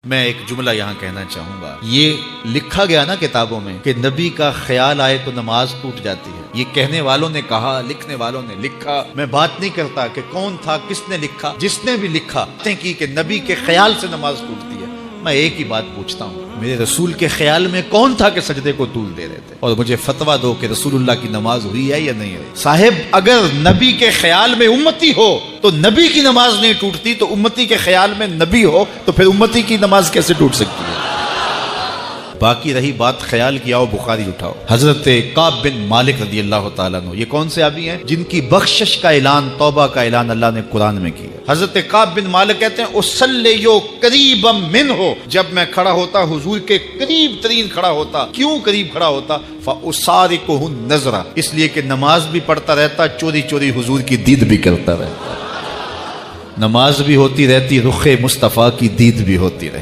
میں ایک جملہ یہاں کہنا چاہوں گا، یہ لکھا گیا نا کتابوں میں کہ نبی کا خیال آئے تو نماز ٹوٹ جاتی ہے، یہ کہنے والوں نے کہا، لکھنے والوں نے لکھا۔ میں بات نہیں کرتا کہ کون تھا، کس نے لکھا، جس نے بھی لکھا کی کہ نبی کے خیال سے نماز ٹوٹتی ہے۔ میں ایک ہی بات پوچھتا ہوں، میرے رسول کے خیال میں کون تھا کہ سجدے کو طول دے رہے تھے؟ اور مجھے فتویٰ دو کہ رسول اللہ کی نماز ہوئی ہے یا نہیں ہوئی؟ صاحب اگر نبی کے خیال میں امتی ہو تو نبی کی نماز نہیں ٹوٹتی، تو امتی کے خیال میں نبی ہو تو پھر امتی کی نماز کیسے ٹوٹ سکتی ہے؟ باقی رہی بات خیال کی، آؤ بخاری اٹھاؤ۔ حضرت کعب بن مالک رضی اللہ تعالیٰ عنہ، یہ کون سے صحابی ہیں جن کی بخشش کا اعلان، توبہ کا اعلان اللہ نے قرآن میں کیا؟ حضرت کعب بن مالک کہتے ہیں اصلیو قریبا منہ، جب میں کھڑا ہوتا حضور کے قریب ترین کھڑا ہوتا۔ کیوں قریب کھڑا ہوتا؟ فاسارقہ النظر، اس لیے کہ نماز بھی پڑھتا رہتا، چوری چوری حضور کی دید بھی کرتا رہتا۔ نماز بھی ہوتی رہتی، رخ مصطفیٰ کی دید بھی ہوتی رہتی۔